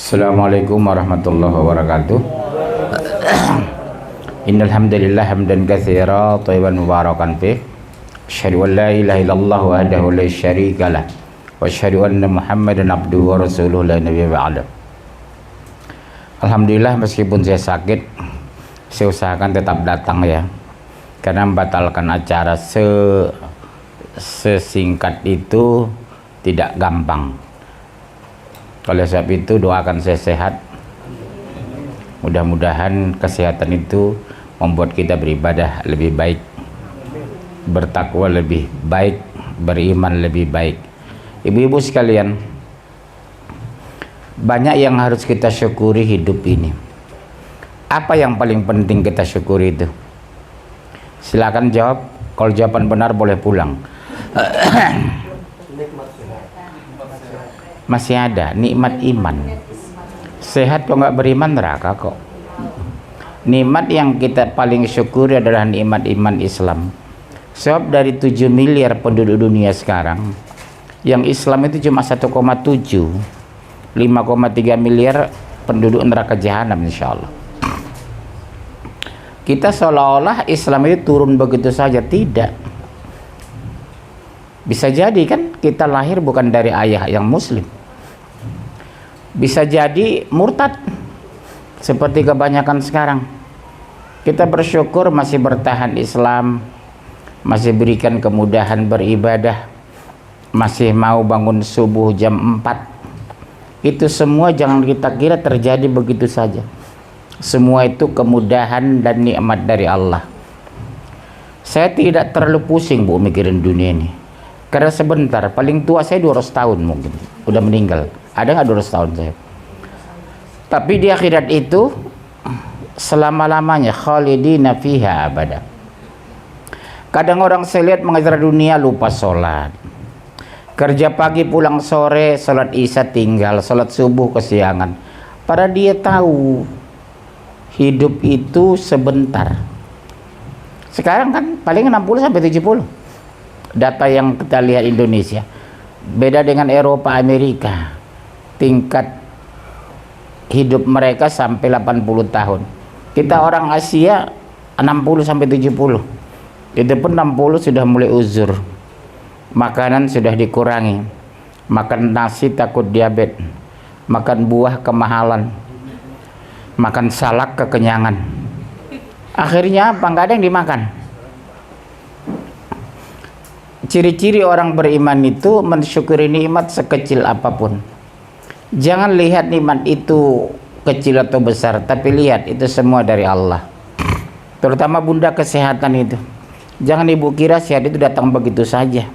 Assalamualaikum warahmatullahi wabarakatuh. Innal hamdalillah hamdan katsira thayyiban mubarakan fih. Asyhadu an la ilaha illallah wahdahu la syarikalah wa asyhadu anna Muhammadan abduhu wa rasuluhu la nabiyya ba'da. Alhamdulillah, meskipun saya sakit, saya usahakan tetap datang ya. Karena membatalkan acara sesingkat itu tidak gampang. Oleh sebab itu doakan saya sehat. Mudah-mudahan kesehatan itu membuat kita beribadah lebih baik, bertakwa lebih baik, beriman lebih baik. Ibu-ibu sekalian, banyak yang harus kita syukuri hidup ini. Apa yang paling penting kita syukuri itu? Silakan jawab. Kalau jawaban benar boleh pulang. Masih ada nikmat iman. Sehat kok nggak beriman, neraka kok. Nikmat yang kita paling syukuri adalah nikmat iman Islam. Sebab dari 7 miliar penduduk dunia sekarang, yang Islam itu cuma 1,7, 5,3 miliar penduduk neraka jahanam insyaallah. Kita seolah-olah Islam itu turun begitu saja. Tidak. Bisa jadi kan kita lahir bukan dari ayah yang muslim. Bisa jadi murtad seperti kebanyakan sekarang. Kita bersyukur masih bertahan Islam, masih berikan kemudahan beribadah, masih mau bangun subuh jam 4. Itu semua jangan kita kira terjadi begitu saja. Semua itu kemudahan dan nikmat dari Allah. Saya tidak terlalu pusing Bu mikirin dunia ini. Karena sebentar, paling tua saya 200 tahun mungkin, udah meninggal. Ada nggak 200 tahun saya? Tapi di akhirat itu selama-lamanya khalidina fiha abada. Kadang orang saya lihat mengejar dunia lupa sholat. Kerja pagi pulang sore, sholat isya tinggal, sholat subuh kesiangan. Padahal dia tahu hidup itu sebentar. Sekarang kan paling 60 sampai 70. Data yang kita lihat Indonesia. Beda dengan Eropa, Amerika. Tingkat hidup mereka sampai 80 tahun. Kita orang Asia 60 sampai 70. Itu pun 60 sudah mulai uzur. Makanan sudah dikurangi. Makan nasi takut diabetes. Makan buah kemahalan. Makan salak kekenyangan. Akhirnya apa? Nggak ada yang dimakan. Ciri-ciri orang beriman itu mensyukuri nikmat sekecil apapun. Jangan lihat nikmat itu kecil atau besar, tapi lihat itu semua dari Allah. Terutama bunda kesehatan itu. Jangan ibu kira sehat itu datang begitu saja.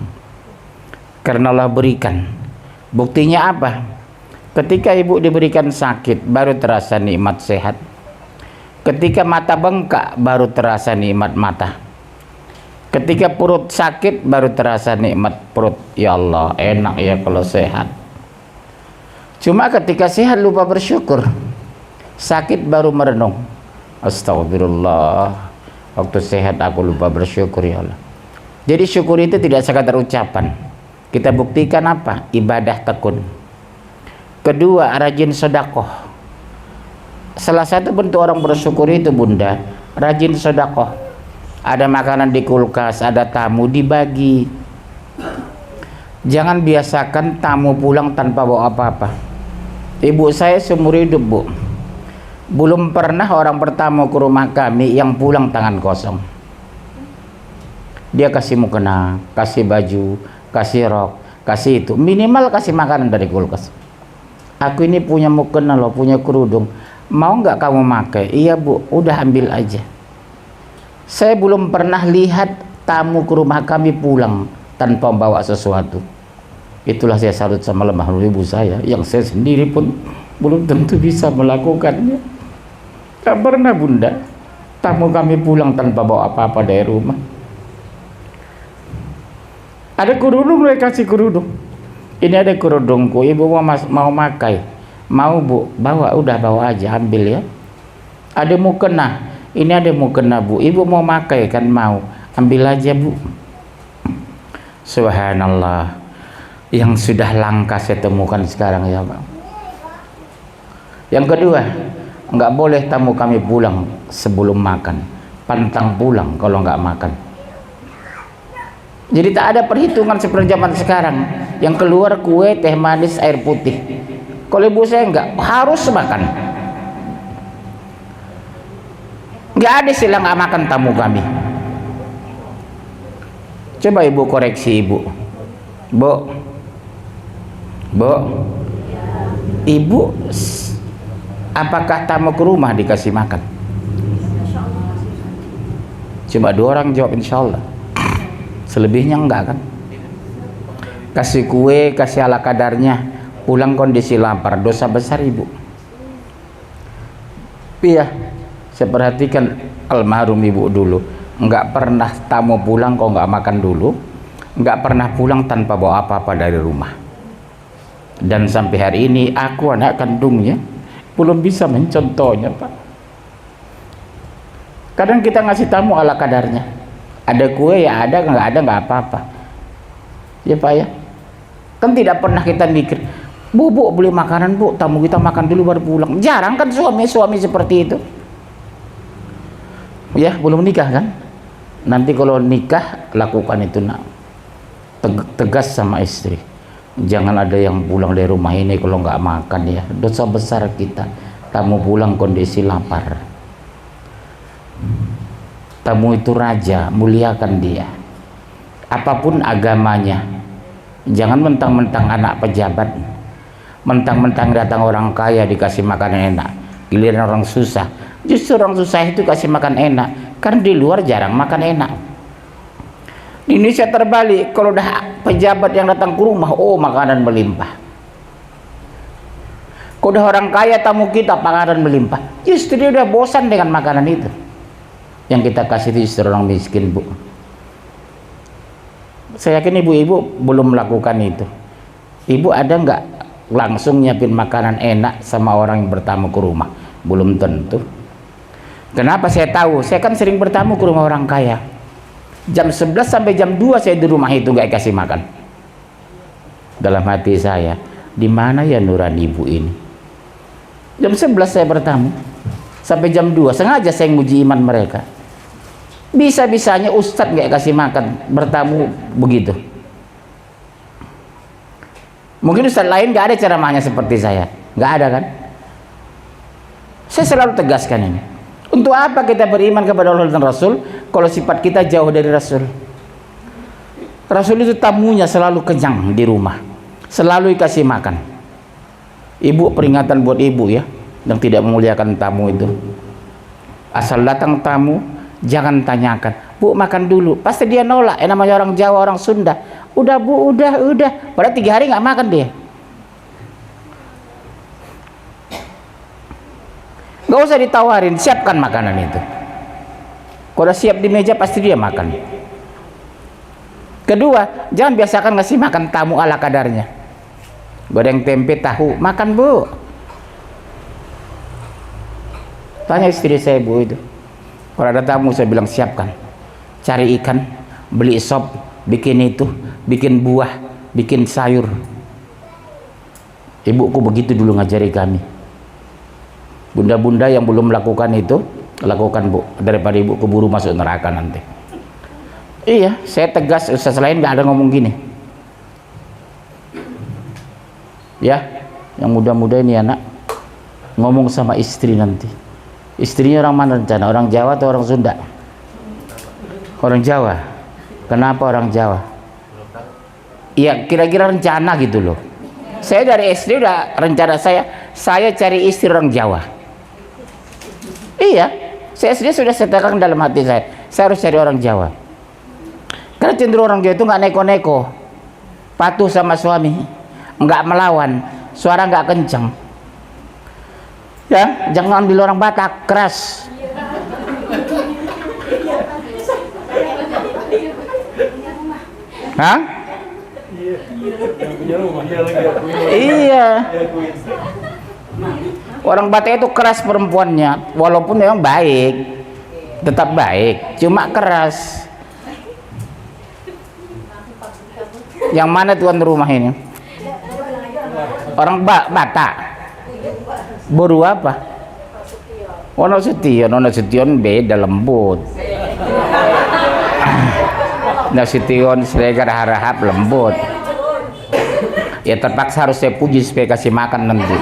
Karena Allah berikan. Buktinya apa? Ketika ibu diberikan sakit, baru terasa nikmat sehat. Ketika mata bengkak, baru terasa nikmat mata. Ketika perut sakit, baru terasa nikmat perut. Ya Allah, enak ya kalau sehat. Cuma ketika sehat lupa bersyukur. Sakit baru merenung. Astagfirullah. Waktu sehat aku lupa bersyukur ya Allah. Jadi syukur itu tidak sekadar ucapan. Kita buktikan apa? Ibadah tekun. Kedua, rajin sedekah. Salah satu bentuk orang bersyukur itu bunda, rajin sedekah. Ada makanan di kulkas, ada tamu, dibagi. Jangan biasakan tamu pulang tanpa bawa apa-apa. Ibu saya seumur hidup Bu, belum pernah orang bertamu ke rumah kami yang pulang tangan kosong. Dia kasih mukena, kasih baju, kasih rok, kasih itu. Minimal kasih makanan dari kulkas. Aku ini punya mukena loh, punya kerudung. Mau nggak kamu pakai? Iya Bu, udah ambil aja. Saya belum pernah lihat tamu ke rumah kami pulang tanpa membawa sesuatu. Itulah saya salut sama lemah lembut ibu saya, yang saya sendiri pun belum tentu bisa melakukannya. Tak pernah bunda tamu kami pulang tanpa bawa apa-apa dari rumah. Ada kerudung, mereka kasih kerudung. Ini ada kerudungku, ibu mau pakai? Mau Bu, bawa, udah bawa aja, ambil ya. Ada mukena, ini ada mukena Bu, ibu mau pakai kan? Mau, ambil aja Bu. Subhanallah, yang sudah langka saya temukan sekarang ya Pak. Yang kedua, nggak boleh tamu kami pulang sebelum makan, pantang pulang kalau nggak makan. Jadi tak ada perhitungan seperti zaman sekarang yang keluar kue, teh manis, air putih. Kalau ibu saya nggak, harus makan. Nggak ada istilah nggak makan tamu kami. Coba ibu koreksi ibu. Bu, ibu, apakah tamu ke rumah dikasih makan? Cuma 2 orang jawab insya Allah. Selebihnya enggak kan? Kasih kue, kasih ala kadarnya, pulang kondisi lapar, dosa besar ibu. Iya, saya perhatikan almarhum ibu dulu, enggak pernah tamu pulang kok enggak makan dulu, enggak pernah pulang tanpa bawa apa-apa dari rumah. Dan sampai hari ini aku anak kandungnya belum bisa mencontohnya, Pak. Kadang kita ngasih tamu ala kadarnya, ada kue ya ada, nggak apa-apa ya Pak ya. Kan tidak pernah kita mikir, bu beli makanan bu, tamu kita makan dulu baru pulang. Jarang kan suami seperti itu ya. Belum nikah kan, nanti kalau nikah lakukan itu nak, tegas sama istri, jangan ada yang pulang dari rumah ini kalau nggak makan ya. Dosa besar kita, tamu pulang kondisi lapar. Tamu itu raja, muliakan dia apapun agamanya. Jangan mentang-mentang anak pejabat, mentang-mentang datang orang kaya dikasih makan enak, giliran orang susah. Justru orang susah itu kasih makan enak karena di luar jarang makan enak. Di Indonesia terbalik, kalau udah pejabat yang datang ke rumah, oh makanan melimpah. Kalau udah orang kaya tamu kita, makanan melimpah. Justru dia udah bosan dengan makanan itu. Yang kita kasih itu justru orang miskin, bu. Saya yakin ibu-ibu belum melakukan itu. Ibu ada nggak langsung nyiapin makanan enak sama orang yang bertamu ke rumah? Belum tentu. Kenapa saya tahu? Saya kan sering bertamu ke rumah orang kaya. Jam 11 sampai jam 2 saya di rumah itu nggak kasih makan. Dalam hati saya, di mana ya nurani ibu ini? Jam 11 saya bertamu sampai jam 2, sengaja saya nguji iman mereka. Bisa-bisanya ustadz nggak kasih makan, bertamu begitu. Mungkin ustadz lain nggak ada ceramahnya seperti saya, nggak ada kan? Saya selalu tegaskan ini. Untuk apa kita beriman kepada Allah dan Rasul kalau sifat kita jauh dari Rasul? Rasul itu tamunya selalu kenyang di rumah, selalu dikasih makan. Ibu, peringatan buat ibu ya yang tidak memuliakan tamu itu. Asal datang tamu jangan tanyakan, bu makan dulu, pasti dia nolak. Namanya orang Jawa, orang Sunda, udah bu, udah. Padahal 3 hari nggak makan dia. Gak usah ditawarin, siapkan makanan itu. Kalau udah siap di meja pasti dia makan. Kedua, jangan biasakan ngasih makan tamu ala kadarnya. Goreng tempe, tahu, makan bu. Tanya istri saya, bu, itu kalau ada tamu saya bilang siapkan, cari ikan, beli sop, bikin itu, bikin buah, bikin sayur. Ibuku begitu dulu ngajari kami. Bunda-bunda yang belum melakukan itu, lakukan bu, daripada ibu keburu masuk neraka nanti. Iya, saya tegas, ustaz lain nggak ada ngomong gini. Ya, yang muda-muda ini anak ngomong sama istri nanti. Istrinya orang mana rencana? Orang Jawa atau orang Sunda? Orang Jawa. Kenapa orang Jawa? Iya, kira-kira rencana gitu loh. Saya dari SD udah rencana saya cari istri orang Jawa. Iya, saya SD sudah setelkan dalam hati saya harus cari orang Jawa. Karena cenderung orang Jawa itu nggak neko-neko, patuh sama suami, nggak melawan, suara nggak kencang. Ya, jangan ambil orang Batak, keras. Hah? Iya. Orang Batak itu keras perempuannya, walaupun memang baik, tetap baik, cuma keras. Yang mana tuan rumah ini? Orang Batak. Boru apa? Ono Sution beda lembut. Nasution Siregar harahap lembut. Ya terpaksa harus saya puji supaya kasih makan nanti.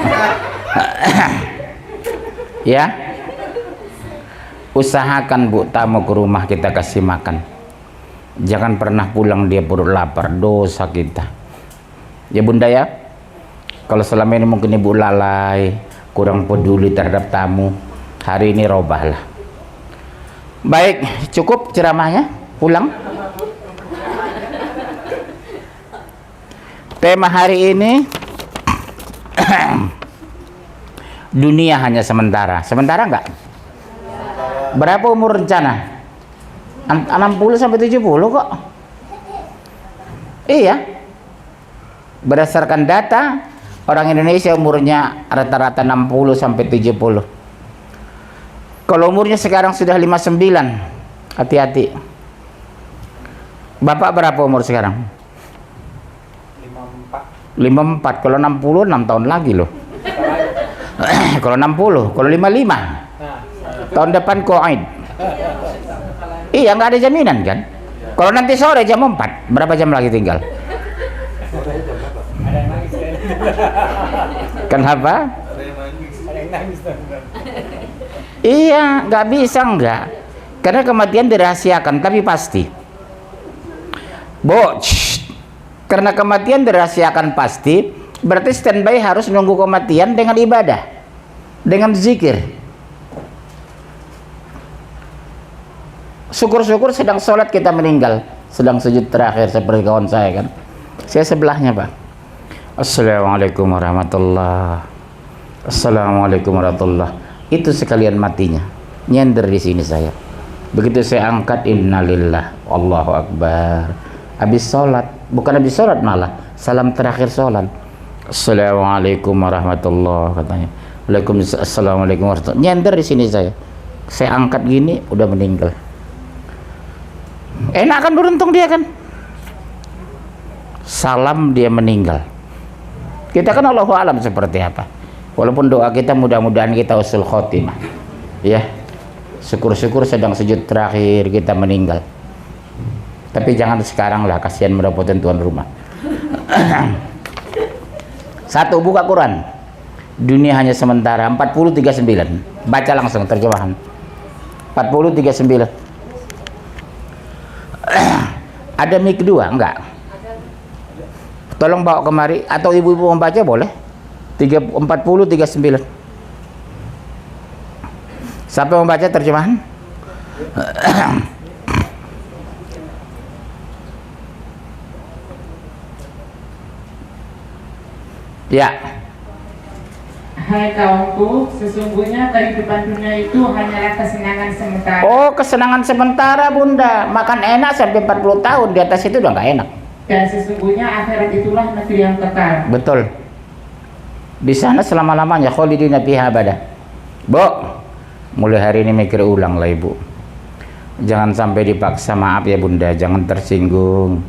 Ya, usahakan Bu tamu ke rumah kita kasih makan. Jangan pernah pulang dia perut lapar, dosa kita. Ya Bunda ya, kalau selama ini mungkin Ibu lalai, kurang peduli terhadap tamu, hari ini robahlah. Baik, cukup ceramahnya, pulang. Tema hari ini dunia hanya sementara. Sementara enggak? Berapa umur rencana? 60 sampai 70 kok. Iya. Berdasarkan data, orang Indonesia umurnya rata-rata 60 sampai 70. Kalau umurnya sekarang sudah 59, hati-hati. Bapak berapa umur sekarang? 54. Kalau 60 6 tahun lagi loh. Kalau 60, kalau 55 tahun depan Koid. Iya, nggak ada jaminan kan. Kalau nanti sore jam 4, berapa jam lagi tinggal? Kenapa? Iya, nggak bisa nggak. Karena kematian dirahasiakan, tapi pasti. Karena kematian dirahasiakan pasti, berarti standby harus nunggu kematian dengan ibadah, dengan zikir. Syukur-syukur sedang sholat kita meninggal, sedang sujud terakhir seperti kawan saya kan. Saya sebelahnya Pak. Assalamualaikum warahmatullah. Assalamualaikum warahmatullah. Itu sekalian matinya, nyender di sini saya. Begitu saya angkat, innalillah, Allahu Akbar. Habis sholat, bukan habis sholat malah, salam terakhir sholat. Assalamualaikum warahmatullah katanya. Assalamualaikum warahmatullah. Nyender di sini saya. Saya angkat gini, udah meninggal. Enak kan, beruntung dia kan. Salam dia meninggal. Kita kan Allahu alam seperti apa. Walaupun doa kita mudah-mudahan kita usul khotimah. Ya. Syukur-syukur sedang sujud terakhir kita meninggal. Tapi jangan sekarang lah, kasihan merepotin tuan rumah. Satu, buka Quran. Dunia hanya sementara, 40:39. Baca langsung terjemahan. 40:39. Ada mic kedua? Enggak. Tolong bawa kemari, atau ibu-ibu membaca boleh. 40:39. Siapa membaca terjemahan? Ya. Hai kawanku, sesungguhnya kehidupan dunia itu hanyalah kesenangan sementara. Oh, kesenangan sementara Bunda. Makan enak sampai 40 tahun, di atas itu udah nggak enak. Dan sesungguhnya akhirat itulah negeri yang kekal. Betul. Di sana selama-lamanya khalidina fiha abada. Bu, mulai hari ini mikir ulang lah Ibu. Jangan sampai dipaksa, maaf ya Bunda, jangan tersinggung.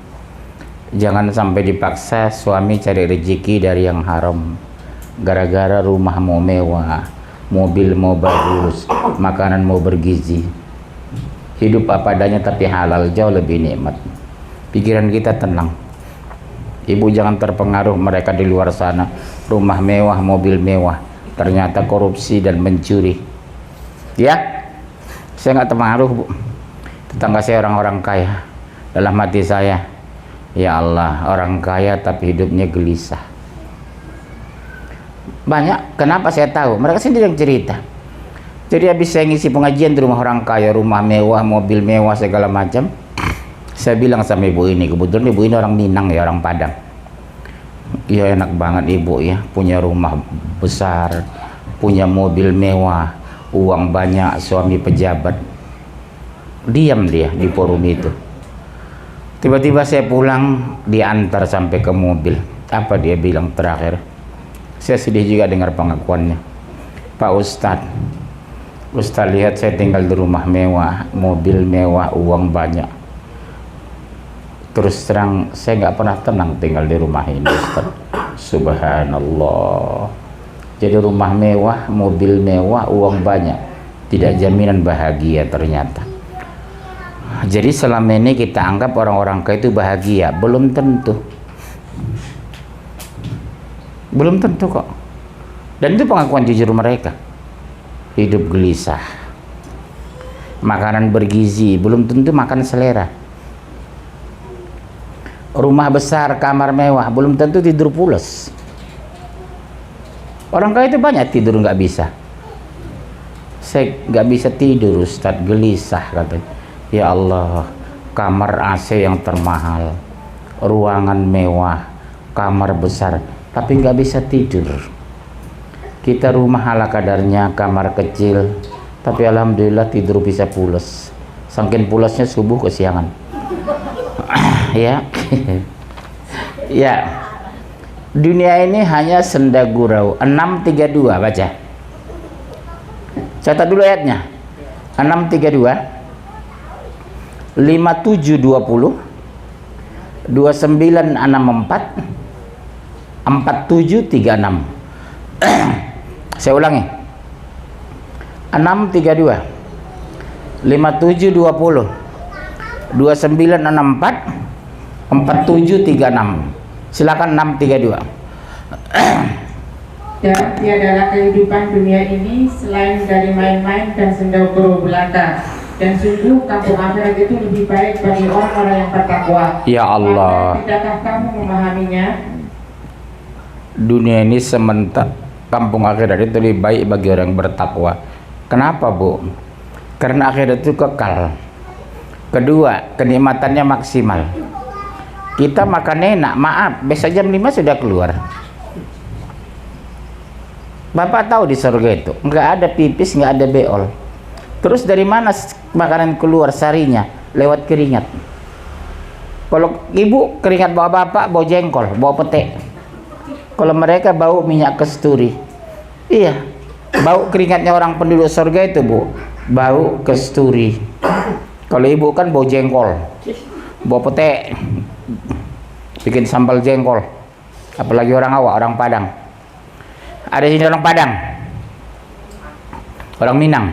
Jangan sampai dipaksa suami cari rezeki dari yang haram. Gara-gara rumah mau mewah, mobil mau bagus, makanan mau bergizi. Hidup apa adanya tapi halal jauh lebih nikmat. Pikiran kita tenang. Ibu jangan terpengaruh mereka di luar sana, rumah mewah, mobil mewah, ternyata korupsi dan mencuri. Ya, saya nggak terpengaruh Bu. Tetangga saya orang-orang kaya. Dalam hati saya, ya Allah, orang kaya tapi hidupnya gelisah. Banyak, kenapa saya tahu? Mereka sendiri yang cerita. Jadi habis saya ngisi pengajian di rumah orang kaya, rumah mewah, mobil mewah, segala macam. Saya bilang sama ibu ini, kebetulan ibu ini orang Minang ya, orang Padang. Ya enak banget ibu ya, punya rumah besar, punya mobil mewah, uang banyak, suami pejabat. Diam dia di forum itu. Tiba-tiba saya pulang, diantar sampai ke mobil. Apa dia bilang terakhir? Saya sedih juga dengar pengakuannya. Pak Ustadz, Ustadz lihat saya tinggal di rumah mewah, mobil mewah, uang banyak. Terus terang saya nggak pernah tenang tinggal di rumah ini Ustadz. Subhanallah. Jadi rumah mewah, mobil mewah, uang banyak, tidak jaminan bahagia ternyata. Jadi selama ini kita anggap orang-orang kaya itu bahagia, belum tentu. Belum tentu kok. Dan itu pengakuan jujur mereka. Hidup gelisah, makanan bergizi, belum tentu makan selera. Rumah besar, kamar mewah, belum tentu tidur pules. Orang kaya itu banyak tidur nggak bisa. Saya nggak bisa tidur, Ustadz, gelisah katanya. Ya Allah, kamar AC yang termahal, ruangan mewah, kamar besar, tapi nggak bisa tidur. Kita rumah ala kadarnya, kamar kecil, tapi alhamdulillah tidur bisa pules. Saking pulesnya subuh kesiangan. Ya. Ya. Dunia ini hanya senda gurau. 632 baca. Catat dulu ayatnya. 632 5720 2964 4736. Saya ulangi. 632 5720 2964 4736. Silakan 632. Dan tiadalah kehidupan dunia ini selain dari main-main dan senda-gurau belaka. Dan sungguh kampung akhirat itu lebih baik bagi orang-orang yang bertakwa. Ya Allah. Maka tidakkah kamu memahaminya? Dunia ini sementara, kampung akhirat itu lebih baik bagi orang yang bertakwa. Kenapa, Bu? Karena akhirat itu kekal. Kedua, kenikmatannya maksimal. Kita makan enak, maaf, besok jam 5 sudah keluar. Bapak tahu di surga itu nggak ada pipis, nggak ada beol. Terus dari mana makanan keluar sarinya? Lewat keringat. Kalau ibu keringat bawa bapak, bawa jengkol, bawa pete. Kalau mereka bau minyak kasturi. Iya, bau keringatnya orang penduduk surga itu, Bu, bau kasturi. Kalau ibu kan bau jengkol, bawa pete, bikin sambal jengkol. Apalagi orang Awak, orang Padang. Ada sini orang Padang, orang Minang.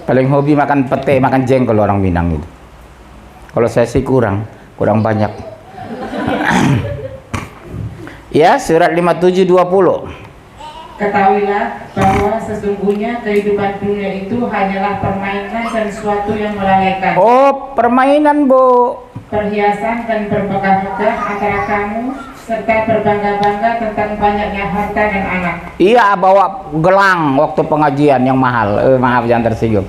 Paling hobi makan pete, makan jengkol orang Minang itu. Kalau saya sih kurang banyak. Ya, surat 5720. Ketahuilah bahwa sesungguhnya kehidupan dunia itu hanyalah permainan dan suatu yang melalaikan. Oh, permainan, Bu. Perhiasan dan bermegah-megah antara kamu, serta berbangga-bangga tentang banyaknya harta dan anak. Iya, bawa gelang waktu pengajian yang mahal. Maaf jangan tersinggung.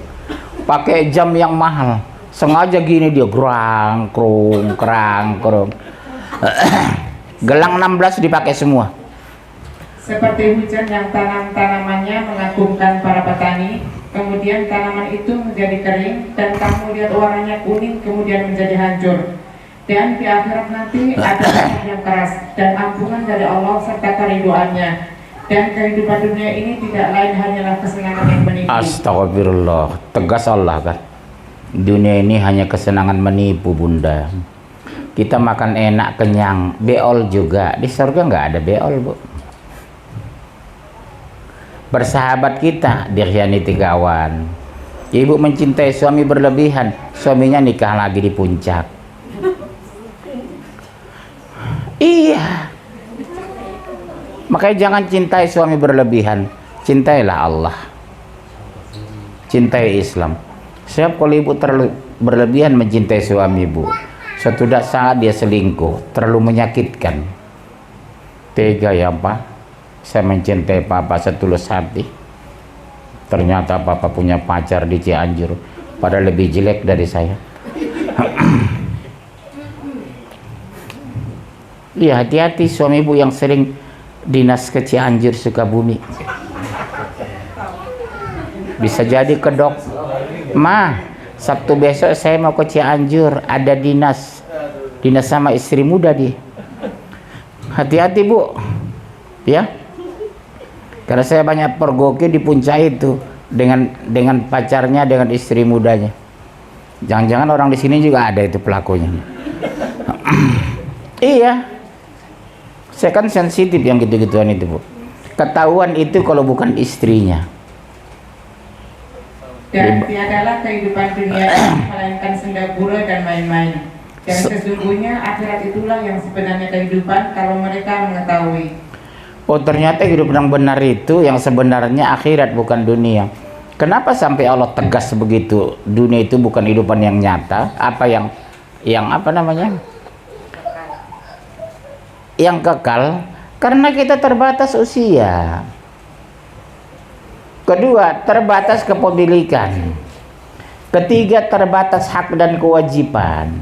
Pakai jam yang mahal. Sengaja gini dia gerang krung. Gelang 16 dipakai semua. Seperti hujan yang tanamannya mengagumkan para petani, kemudian tanaman itu menjadi kering dan kamu lihat warnanya kuning kemudian menjadi hancur. Dan di akhirat nanti ada azab yang keras dan ampunan dari Allah serta keriduannya. Dan kehidupan dunia ini tidak lain hanyalah kesenangan yang menipu. Astagfirullah, tegas Allah kan. Dunia ini hanya kesenangan menipu, Bunda. Kita makan enak, kenyang, beol juga. Di surga nggak ada beol, Bu. Bersahabat kita dikhianati kawan. Ibu mencintai suami berlebihan, suaminya nikah lagi di puncak. Iya. Makanya jangan cintai suami berlebihan, cintailah Allah. Cintai Islam. Sebab kalau ibu terlalu berlebihan mencintai suami ibu, suatu saat dia selingkuh, terlalu menyakitkan. Tega ya Pak, saya mencintai Papa setulus hati. Ternyata Papa punya pacar di Cianjur, padahal lebih jelek dari saya. Iya, hati-hati suami ibu yang sering dinas ke Cianjur, Sukabumi. Bisa jadi kedok. Ma, Sabtu besok saya mau ke Cianjur, ada dinas sama istri muda dia. Hati-hati Bu, ya. Karena saya banyak pergoki di puncak itu dengan pacarnya, dengan istri mudanya. Jangan-jangan orang di sini juga ada itu pelakunya. Iya. Saya kan sensitif yang gitu-gituan itu, Bu. Ketahuan itu kalau bukan istrinya. Dan tiadalah kehidupan dunia ini melainkan senda gurau dan main-main. Dan sesungguhnya akhirat itulah yang sebenarnya kehidupan kalau mereka mengetahui. Oh, ternyata hidup yang benar itu yang sebenarnya akhirat, bukan dunia. Kenapa sampai Allah tegas begitu? Dunia itu bukan kehidupan yang nyata, apa yang apa namanya? Yang kekal, karena kita terbatas usia. Kedua, terbatas kepemilikan. Ketiga, terbatas hak dan kewajiban.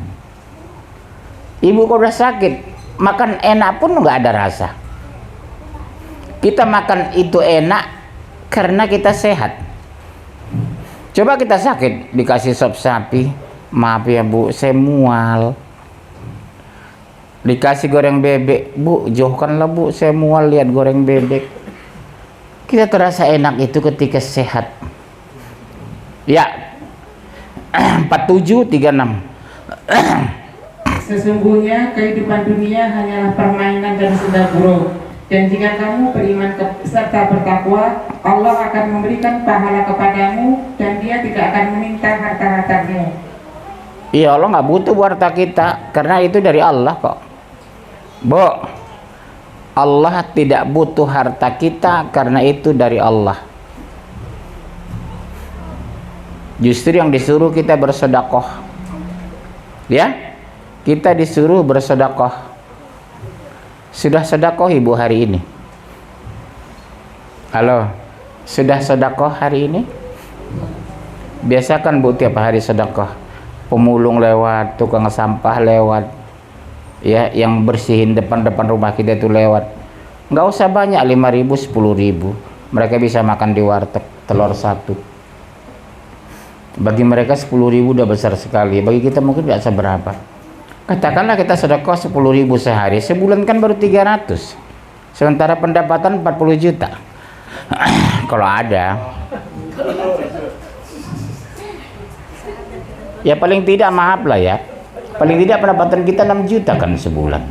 Ibu kalau udah sakit, makan enak pun nggak ada rasa. Kita makan itu enak karena kita sehat. Coba kita sakit, dikasih sop sapi, maaf ya Bu, saya mual. Dikasih goreng bebek, Bu, jauhkanlah Bu, saya mual lihat goreng bebek. Kita terasa enak itu ketika sehat. Ya. 4736. Sesungguhnya kehidupan dunia hanyalah permainan dan senda gurau. Dan jika kamu beriman serta bertakwa, Allah akan memberikan pahala kepadamu dan Dia tidak akan meminta harta-hartamu. Iya, Allah nggak butuh harta kita karena itu dari Allah kok. Bu, Allah tidak butuh harta kita karena itu dari Allah. Justru yang disuruh kita bersedekah. Ya, kita disuruh bersedekah. Sudah sedekah Ibu hari ini? Halo, sudah sedekah hari ini? Biasakan Bu tiap hari sedekah. Pemulung lewat, tukang sampah lewat, ya, yang bersihin depan-depan rumah kita itu lewat. Nggak usah banyak, 5.000, 10.000. Mereka bisa makan di warteg telur satu. Bagi mereka 10.000 udah besar sekali. Bagi kita mungkin nggak seberapa. Katakanlah kita sedekah 10.000 sehari, sebulan kan baru 300. Sementara pendapatan 40 juta. Kalau ada. Ya paling tidak maaf lah ya. Paling tidak pendapatan kita 6 juta kan sebulan.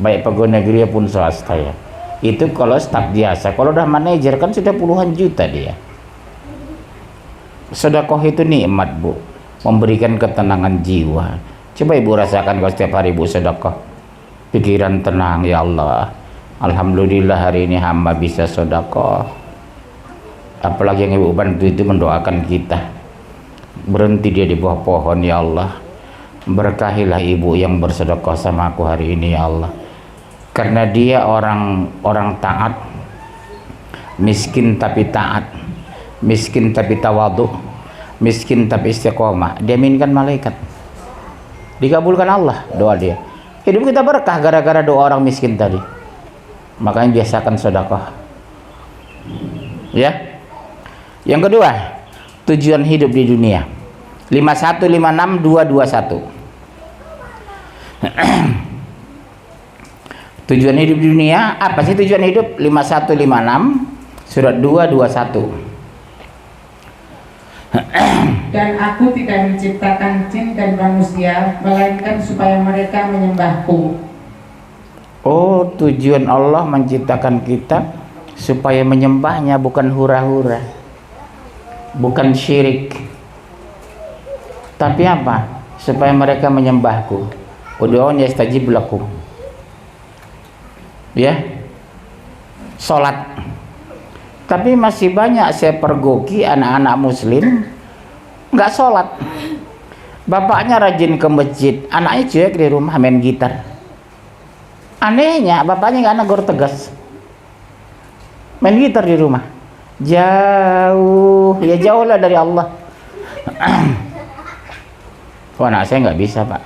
Baik pegawai negeri pun swasta ya. Itu kalau staf biasa. Kalau udah manajer kan sudah puluhan juta dia. Sedekah itu nikmat Bu, memberikan ketenangan jiwa. Coba Ibu rasakan kalau setiap hari Ibu sedekah, pikiran tenang. Ya Allah, alhamdulillah hari ini hamba bisa sedekah. Apalagi yang Ibu bantu itu mendoakan kita. Berhenti dia di bawah pohon. Ya Allah, berkahilah Ibu yang bersedekah sama aku hari ini ya Allah, karena dia orang taat, miskin tapi taat, miskin tapi tawadhu, miskin tapi istiqomah. Dia minkan malaikat, dikabulkan Allah doa dia. Hidup kita berkah gara-gara doa orang miskin tadi. Makanya biasakan sedekah ya. Yang kedua, tujuan hidup di dunia. 5156 221. Tujuan hidup di dunia, apa sih tujuan hidup? 5156 surat 221. Dan aku tidak menciptakan jin dan manusia melainkan supaya mereka menyembahku. Oh, tujuan Allah menciptakan kita supaya menyembahnya, bukan hura-hura, bukan syirik, tapi apa? Supaya mereka menyembahku. Ud'uuni astajib lakum. Ya, sholat. Tapi masih banyak saya pergoki anak-anak muslim nggak sholat. Bapaknya rajin ke masjid, anaknya cuek di rumah main gitar. Anehnya bapaknya nggak negur tegas, main gitar di rumah. Jauh, ya jauh lah dari Allah. Oh, anak saya nggak bisa Pak,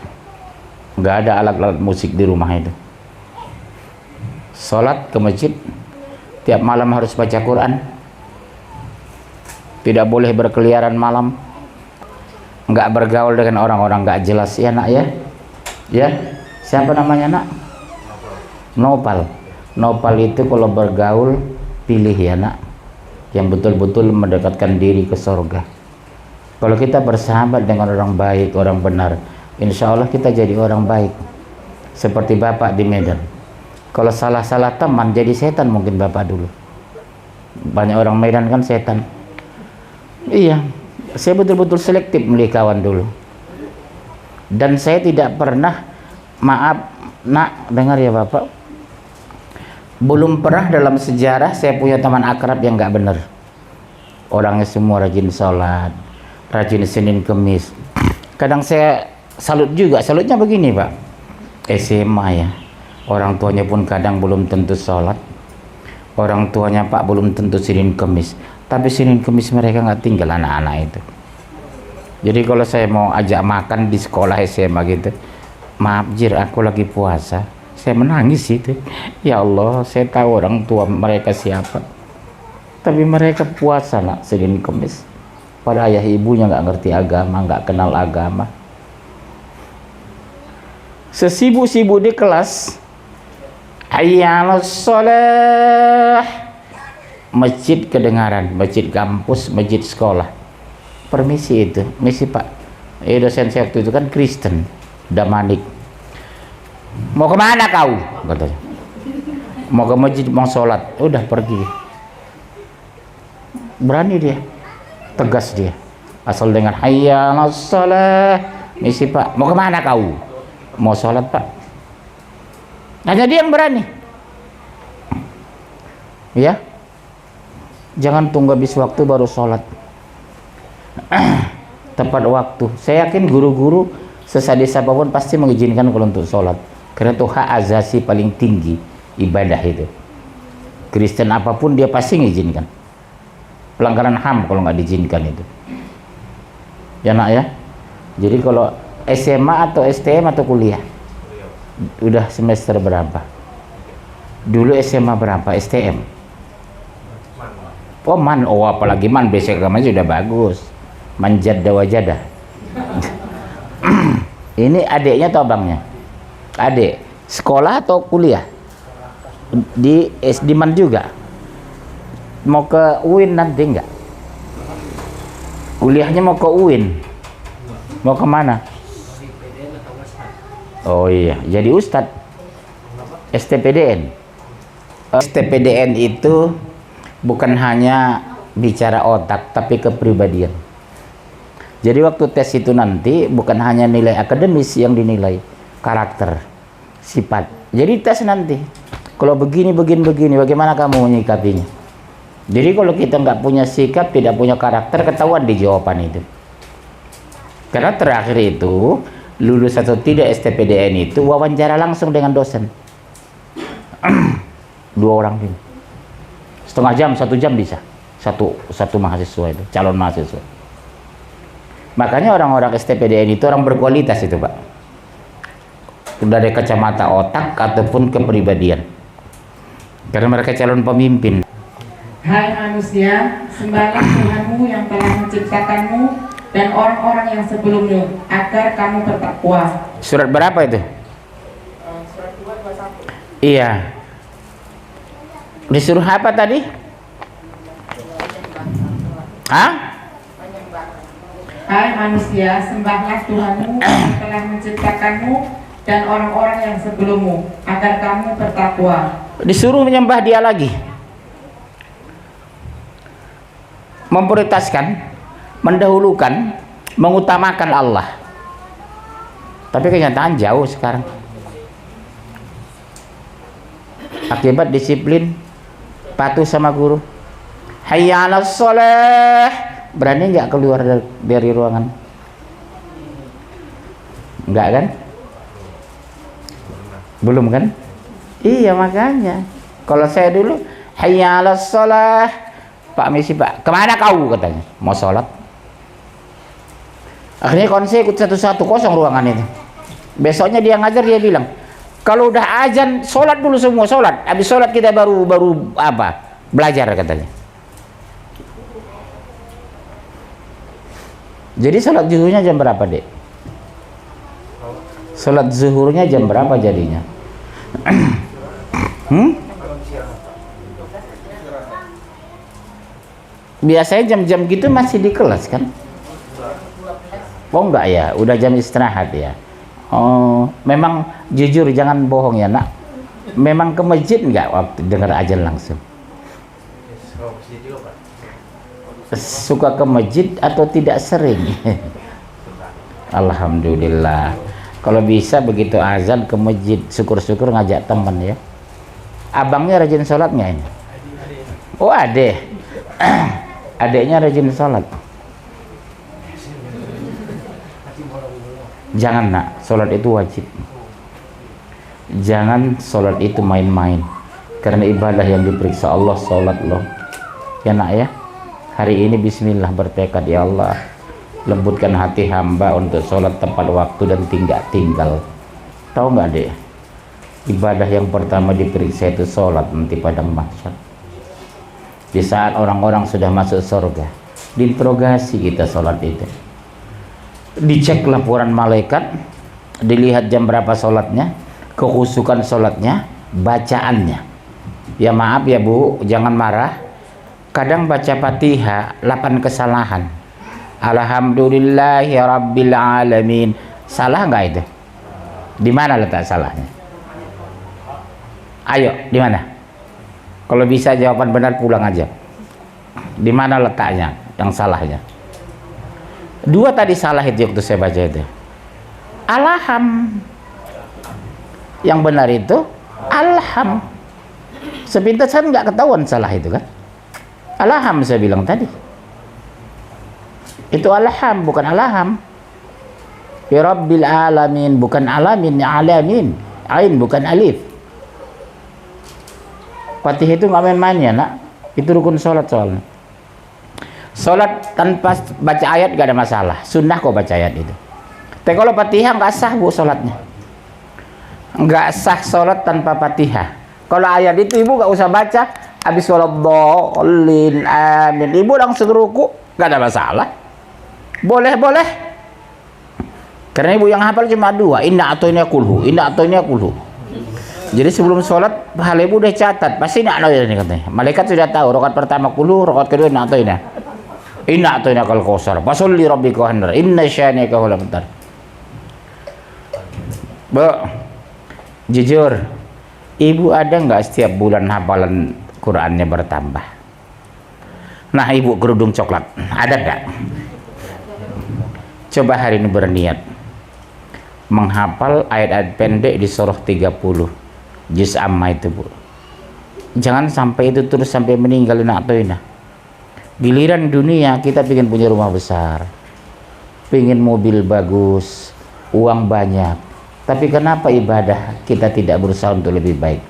nggak ada alat-alat musik di rumah itu. Sholat ke masjid, tiap malam harus baca Quran, tidak boleh berkeliaran malam, nggak bergaul dengan orang-orang nggak jelas ya nak ya. Ya, siapa namanya nak? Nopal. Nopal itu kalau bergaul pilih ya nak, yang betul-betul mendekatkan diri ke surga. Kalau kita bersahabat dengan orang baik, orang benar, insya Allah kita jadi orang baik. Seperti Bapak di Medan. Kalau salah-salah teman jadi setan mungkin bapak dulu. Banyak orang Medan kan setan. Iya, saya betul-betul selektif milih kawan dulu. Dan saya tidak pernah, maaf nak, dengar ya bapak, belum pernah dalam sejarah saya punya teman akrab yang nggak benar. Orangnya semua rajin sholat, rajin Senin Kemis. Kadang saya salut juga, salutnya begini pak, SMA ya, orang tuanya pun kadang belum tentu sholat, orang tuanya pak belum tentu Senin Kemis, tapi Senin Kemis mereka nggak tinggal anak-anak itu. Jadi kalau saya mau ajak makan di sekolah SMA gitu, maaf Jir, aku lagi puasa, saya menangis itu. Ya Allah, saya tahu orang tua mereka siapa, tapi mereka puasa nak Senin Kemis. Pada ayah ibunya nggak ngerti agama, nggak kenal agama. Sesibuk-sibuk di kelas, hayya 'alas shalah, masjid kedengaran, masjid kampus, masjid sekolah. Permisi itu, misi pak. Dosen saya waktu itu kan Kristen, Damanik. Mau kemana kau? Katanya. Mau ke masjid, mau sholat. Udah pergi. Berani dia, tegas dia. Asal dengan hayya 'alas shalah, misi pak. Mau kemana kau? Mau sholat pak. Hanya dia yang berani. Ya, jangan tunggu habis waktu baru sholat. Tepat waktu. Saya yakin guru-guru sesadis apapun pasti mengizinkan kalau untuk sholat, karena itu hak azasi paling tinggi ibadah itu. Kristen apapun dia pasti mengizinkan. Pelanggaran HAM kalau nggak diizinkan itu. Ya nak ya. Jadi kalau SMA atau STM atau kuliah? Udah semester berapa? Dulu SMA berapa? STM? Oh man, oh apalagi man, basic agamanya sudah bagus. Manjad dawajadah. Ini adiknya atau abangnya? Adik. Sekolah atau kuliah? Di SD man juga? Mau ke UIN nanti enggak? Kuliahnya mau ke UIN? Mau kemana? Oh iya, jadi Ustadz. STPDN. STPDN itu bukan hanya bicara otak, tapi kepribadian. Jadi waktu tes itu nanti bukan hanya nilai akademis yang dinilai, karakter, sifat. Jadi tes nanti, kalau begini, bagaimana kamu menyikapinya? Jadi kalau kita nggak punya sikap, tidak punya karakter, ketahuan di jawaban itu. Karena terakhir itu, lulus atau tidak STPDN itu wawancara langsung dengan dosen. 2 orang ini. Setengah jam, 1 jam bisa. Satu mahasiswa itu, calon mahasiswa. Makanya orang-orang STPDN itu orang berkualitas itu pak. Dari kacamata otak ataupun kepribadian. Karena mereka calon pemimpin. Hai manusia, sembahlah Tuhanmu yang telah menciptakanmu dan orang-orang yang sebelummu, agar kamu bertakwa. Surat berapa itu? Surat 2:21. Iya. Disuruh apa tadi? Hah? Hai manusia, sembahlah Tuhanmu yang telah menciptakanmu dan orang-orang yang sebelummu, agar kamu bertakwa. Disuruh menyembah dia lagi. Memprioritaskan, mendahulukan, mengutamakan Allah. Tapi kenyataan jauh sekarang. Akibat disiplin, patuh sama guru. Hayya 'alas shalah. Berani nggak keluar dari ruangan? Enggak kan? Belum kan? Iya makanya. Kalau saya dulu, hayya 'alas shalah. Pak misi pak, kemana kau katanya? Mau sholat. Akhirnya konse ikut satu-satu, kosong ruangan itu. Besoknya dia ngajar, dia bilang, kalau udah azan sholat dulu semua, sholat. Habis sholat kita baru apa? Belajar katanya. Jadi sholat zuhurnya jam berapa dek? Sholat zuhurnya jam berapa jadinya? Biasanya jam-jam gitu masih di kelas kan? Oh enggak ya, udah jam istirahat ya. Oh, memang jujur jangan bohong ya nak. Memang ke masjid nggak waktu dengar azan langsung? Suka ke masjid atau tidak sering? Alhamdulillah. Kalau bisa begitu azan ke masjid, syukur-syukur ngajak teman ya. Abangnya rajin sholat nggak ini? Oh adek. Adeknya rajin sholat. Jangan nak, sholat itu wajib. Jangan sholat itu main-main. Karena ibadah yang diperiksa Allah sholat loh. Ya nak ya. Hari ini bismillah bertekad, ya Allah, lembutkan hati hamba untuk sholat tepat waktu dan tidak tinggal. Tahu nggak deh? Ibadah yang pertama diperiksa itu sholat nanti pada mahsyar. Di saat orang-orang sudah masuk surga, diinterogasi kita sholat itu. Dicek laporan malaikat, dilihat jam berapa sholatnya, kekhusukan sholatnya, bacaannya. Ya maaf ya Bu, jangan marah. Kadang baca Fatihah 8 kesalahan. Alhamdulillahi rabbil alamin. Salah nggak itu? Di mana letak salahnya? Ayo, di mana? Kalau bisa jawaban benar pulang aja. Di mana letaknya yang salahnya? 2 tadi salah itu waktu saya baca itu. Alham. Yang benar itu alham. Sepintas kan nggak ketahuan salah itu kan? Alham saya bilang tadi. Itu alham bukan alham. Ya rabbil alamin bukan alamin, ya alamin. Ain bukan alif. Fatihah itu nggak main-main ya nak. Itu rukun sholat soalnya. Sholat tanpa baca ayat gak ada masalah. Sunnah kok baca ayat itu. Tapi kalau Fatihah nggak sah Bu sholatnya. Nggak sah sholat tanpa Fatihah. Kalau ayat itu ibu nggak usah baca. Habis sholat dhalin amin, ibu langsung ruku, nggak ada masalah. Boleh. Karena ibu yang hafal cuma 2. Inna atoinya kulhu. Jadi sebelum sholat hal ibu udah catat. Pasti nak ini katanya. Malaikat sudah tahu. Rakaat pertama kulhu, rakaat kedua inna atoinya kal kausar. Fasolli rabbika wanhar. Inna syani'aka huwal abtar. Bu, jujur, ibu ada nggak setiap bulan hafalan Qurannya bertambah? Nah ibu kerudung coklat, ada nggak? Coba hari ini berniat menghafal ayat-ayat pendek di surah 30 juz amma itu Bu. Jangan sampai itu terus sampai meninggal nak toina. Giliran dunia kita pengen punya rumah besar, pengen mobil bagus, uang banyak, tapi kenapa ibadah kita tidak berusaha untuk lebih baik?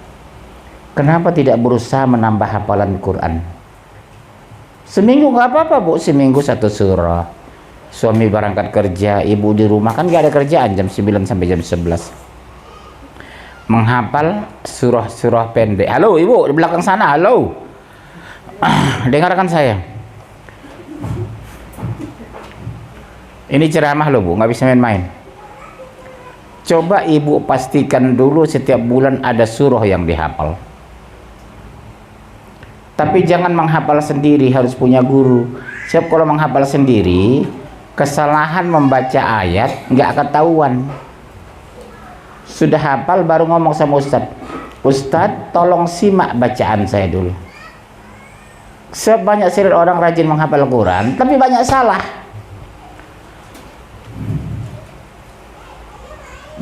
Kenapa tidak berusaha menambah hafalan Quran? Seminggu nggak apa-apa Bu, seminggu 1 surah. Suami berangkat kerja, ibu di rumah kan nggak ada kerjaan jam 9 sampai jam 11. Menghafal surah-surah pendek. Halo ibu di belakang sana, halo. Dengarkan saya. Ini ceramah loh Bu, nggak bisa main-main. Coba ibu pastikan dulu setiap bulan ada surah yang dihafal. Tapi jangan menghafal sendiri, harus punya guru. Sebab kalau menghafal sendiri, kesalahan membaca ayat nggak ketahuan. Sudah hafal baru ngomong sama Ustadz, Ustadz tolong simak bacaan saya dulu. Sebanyak sekali orang rajin menghafal Quran, tapi banyak salah.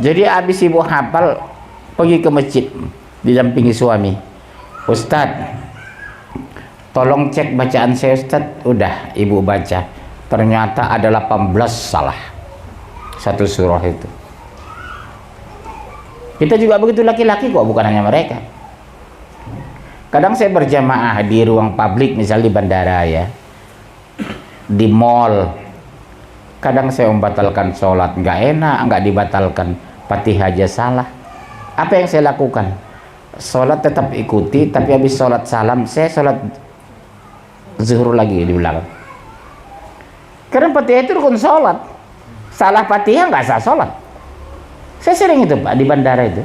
Jadi habis ibu hafal, pergi ke masjid, didampingi suami. Ustadz, tolong cek bacaan saya Ustadz. Udah ibu baca, ternyata ada 18 salah satu surah itu. Kita juga begitu laki-laki kok, bukan hanya mereka. Kadang saya berjamaah di ruang publik, misalnya di bandara ya, di mall. Kadang saya membatalkan sholat, nggak enak, nggak dibatalkan, Fatihah aja salah. Apa yang saya lakukan? Sholat tetap ikuti, tapi habis sholat salam, saya sholat zuhur lagi di belakang. Karena Fatihah itu rukun sholat. Salah Fatihah nggak sah sholat. Saya sering itu Pak, di bandara itu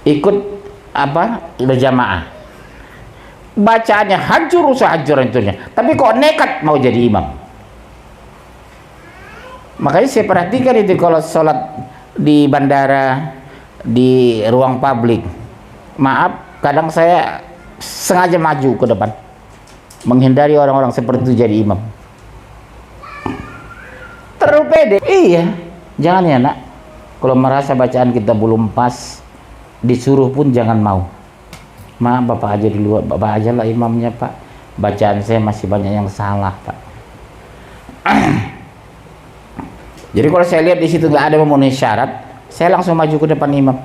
ikut berjamaah, bacaannya hancur sehancur-hancurnya, tapi kok nekat mau jadi imam. Makanya saya perhatikan itu kalau sholat di bandara, di ruang publik, Maaf, kadang saya sengaja maju ke depan, menghindari orang-orang seperti itu jadi imam. Terlalu pede. Iya, jangan ya nak. Kalau merasa bacaan kita belum pas, disuruh pun jangan mau. Maaf, bapak aja dulu, bapak aja lah imamnya pak. Bacaan saya masih banyak yang salah pak. Jadi kalau saya lihat di situ nggak ada memenuhi syarat, saya langsung maju ke depan imam.